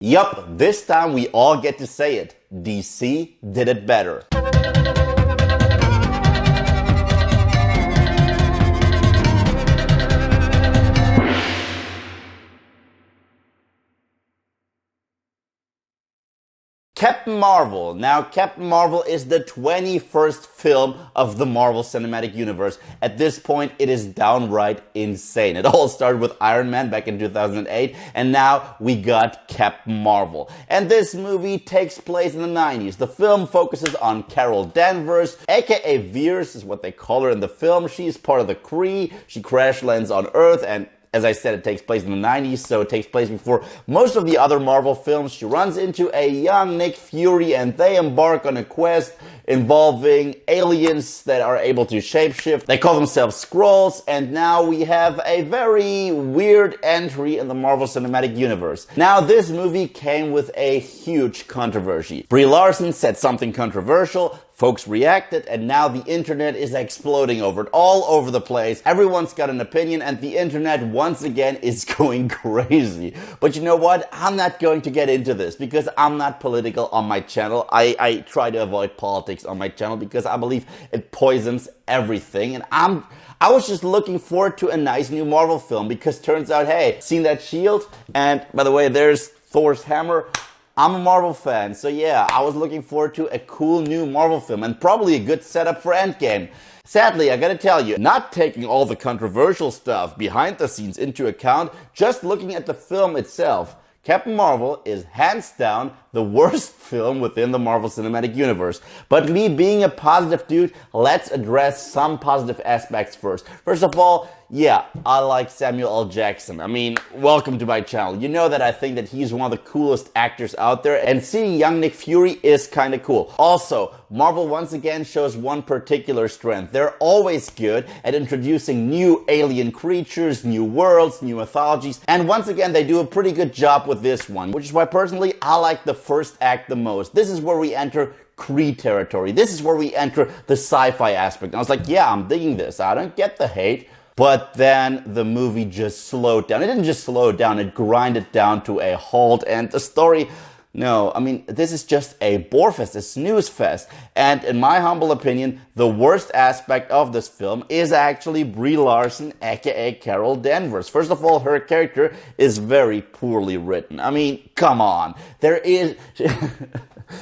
Yup, this time we all get to say it. DC did it better. Captain Marvel. Now, Captain Marvel is the 21st film of the Marvel Cinematic Universe. At this point, it is downright insane. It all started with Iron Man back in 2008, and now we got Captain Marvel. And this movie takes place in the 90s. The film focuses on Carol Danvers, aka Veers is what they call her in the film. She's part of the Kree. She crash lands on Earth, and as I said, it takes place in the 90s, so it takes place before most of the other Marvel films. She runs into a young Nick Fury, and they embark on a quest involving aliens that are able to shapeshift. They call themselves Skrulls, and now we have a very weird entry in the Marvel Cinematic Universe. Now, this movie came with a huge controversy. Brie Larson said something controversial. Folks reacted, and now the internet is exploding over it, all over the place. Everyone's got an opinion, and the internet, once again, is going crazy. But you know what? I'm not going to get into this, because I'm not political on my channel. I try to avoid politics on my channel, because I believe it poisons everything, and I was just looking forward to a nice new Marvel film, because turns out, hey, seen that shield? And by the way, there's Thor's hammer. I'm a Marvel fan, so yeah, I was looking forward to a cool new Marvel film and probably a good setup for Endgame. Sadly, I gotta tell you, not taking all the controversial stuff behind the scenes into account, just looking at the film itself, Captain Marvel is hands down the worst film within the Marvel Cinematic Universe. But me being a positive dude, let's address some positive aspects first. First of all, yeah, I like Samuel L. Jackson. I mean, welcome to my channel. You know that I think that he's one of the coolest actors out there, and seeing young Nick Fury is kind of cool. Also, Marvel once again shows one particular strength. They're always good at introducing new alien creatures, new worlds, new mythologies, and once again they do a pretty good job with this one, which is why personally I like the first act the most. This is where we enter Kree territory. This is where we enter the sci-fi aspect. And I was like, yeah, I'm digging this. I don't get the hate. But then the movie just slowed down. It didn't just slow down, it grinded down to a halt. And the story, no, I mean, this is just a bore fest, a snooze fest. And in my humble opinion, the worst aspect of this film is actually Brie Larson, aka Carol Danvers. First of all, her character is very poorly written. I mean, come on. There is...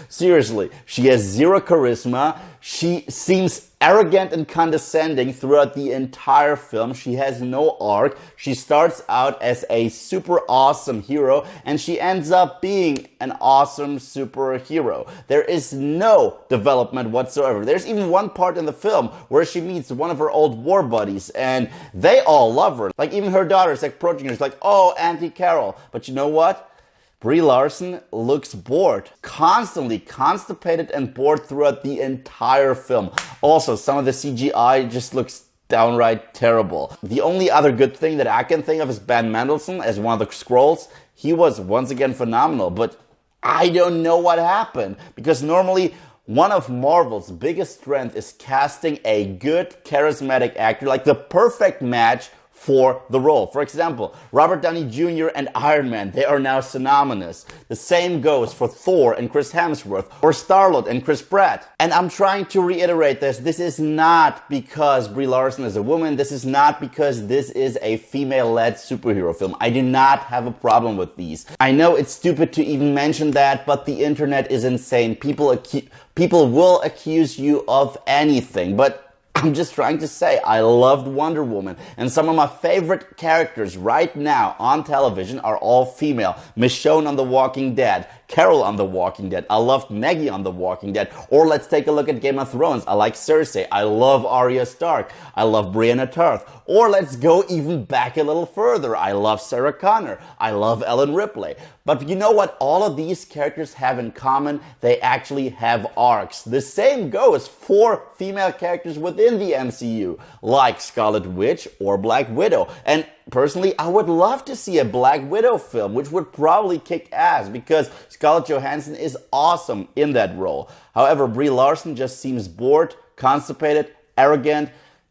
Seriously, she has zero charisma. She seems arrogant and condescending throughout the entire film. She has no arc. She starts out as a super awesome hero, and she ends up being an awesome superhero. There is no development whatsoever. There's even one part in the film where she meets one of her old war buddies, and they all love her. Like, even her daughter's approaching her. It's like, oh, Auntie Carol. But you know what? Brie Larson looks bored, constantly constipated and bored throughout the entire film. Also, some of the CGI just looks downright terrible. The only other good thing that I can think of is Ben Mendelsohn as one of the Skrulls. He was once again phenomenal, but I don't know what happened, because normally one of Marvel's biggest strengths is casting a good, charismatic actor, like the perfect match for the role. For example, Robert Downey Jr. and Iron Man, they are now synonymous. The same goes for Thor and Chris Hemsworth, or Star-Lord and Chris Pratt. And I'm trying to reiterate this. This is not because Brie Larson is a woman. This is not because this is a female-led superhero film. I do not have a problem with these. I know it's stupid to even mention that, but the internet is insane. People will accuse you of anything, but I'm just trying to say, I loved Wonder Woman, and some of my favorite characters right now on television are all female. Michonne on The Walking Dead, Carol on The Walking Dead, I loved Maggie on The Walking Dead, or let's take a look at Game of Thrones. I like Cersei, I love Arya Stark, I love Brienne Tarth, or let's go even back a little further. I love Sarah Connor, I love Ellen Ripley. But you know what all of these characters have in common? They actually have arcs. The same goes for female characters within the MCU, like Scarlet Witch or Black Widow. And personally, I would love to see a Black Widow film, which would probably kick ass, because Scarlett Johansson is awesome in that role. However, Brie Larson just seems bored, constipated, arrogant,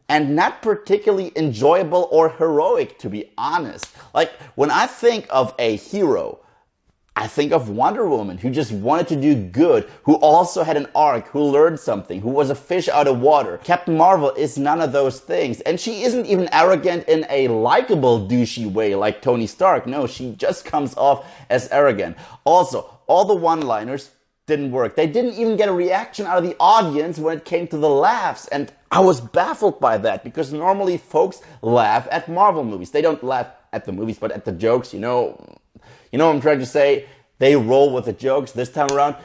and not particularly enjoyable or heroic, to be honest. Like, when I think of a hero, I think of Wonder Woman, who just wanted to do good, who also had an arc, who learned something, who was a fish out of water. Captain Marvel is none of those things. And she isn't even arrogant in a likable, douchey way like Tony Stark. No, she just comes off as arrogant. Also, all the one-liners didn't work. They didn't even get a reaction out of the audience when it came to the laughs. And I was baffled by that, because normally folks laugh at Marvel movies. They don't laugh at the movies, but at the jokes, you know what I'm trying to say? They roll with the jokes. This time around,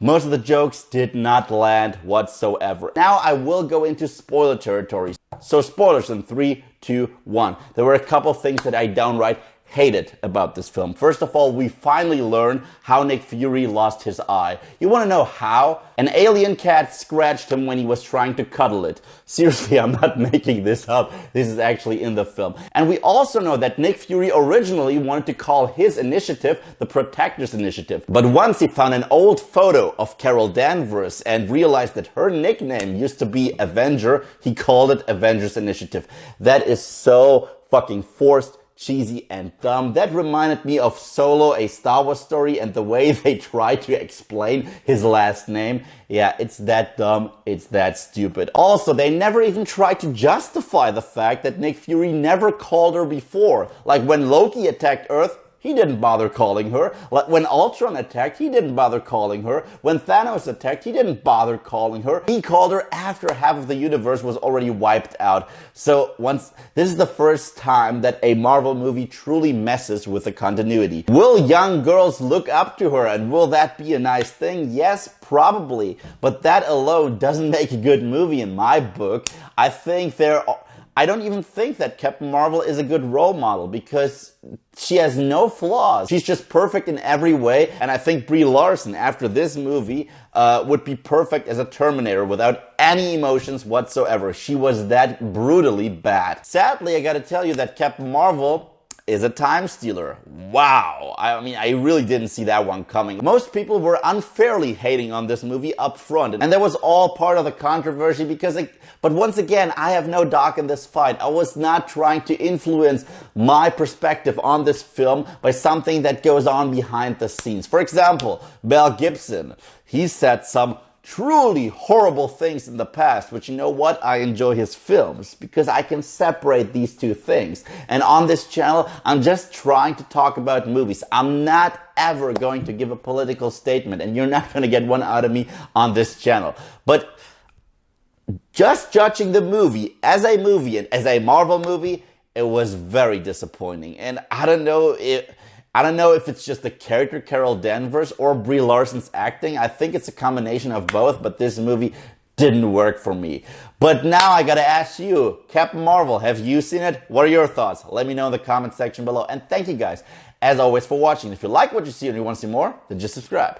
most of the jokes did not land whatsoever. Now I will go into spoiler territory. So spoilers in 3, 2, 1. There were a couple things that I downright hated about this film. First of all, we finally learn how Nick Fury lost his eye. You want to know how? An alien cat scratched him when he was trying to cuddle it. Seriously, I'm not making this up. This is actually in the film. And we also know that Nick Fury originally wanted to call his initiative the Protectors Initiative. But once he found an old photo of Carol Danvers and realized that her nickname used to be Avenger, he called it Avengers Initiative. That is so fucking forced, cheesy and dumb. That reminded me of Solo, a Star Wars story, and the way they try to explain his last name. Yeah, it's that dumb, it's that stupid. Also, they never even tried to justify the fact that Nick Fury never called her before. Like when Loki attacked Earth, he didn't bother calling her. When Ultron attacked, he didn't bother calling her. When Thanos attacked, he didn't bother calling her. He called her after half of the universe was already wiped out. So this is the first time that a Marvel movie truly messes with the continuity. Will young girls look up to her, and will that be a nice thing? Yes, probably. But that alone doesn't make a good movie in my book. I don't even think that Captain Marvel is a good role model, because she has no flaws. She's just perfect in every way. And I think Brie Larson, after this movie, would be perfect as a Terminator without any emotions whatsoever. She was that brutally bad. Sadly, I gotta tell you that Captain Marvel is a time stealer. Wow. I mean, I really didn't see that one coming. Most people were unfairly hating on this movie up front, and that was all part of the controversy because but once again, I have no dog in this fight. I was not trying to influence my perspective on this film by something that goes on behind the scenes. For example, Mel Gibson, he said some truly horrible things in the past, which, you know what, I enjoy his films because I can separate these two things. And on this channel, I'm just trying to talk about movies. I'm not ever going to give a political statement, and you're not going to get one out of me on this channel. But just judging the movie and as a Marvel movie, it was very disappointing. And I don't know if it's just the character Carol Danvers or Brie Larson's acting. I think it's a combination of both, but this movie didn't work for me. But now I gotta ask you, Captain Marvel, have you seen it? What are your thoughts? Let me know in the comment section below. And thank you guys, as always, for watching. If you like what you see and you want to see more, then just subscribe.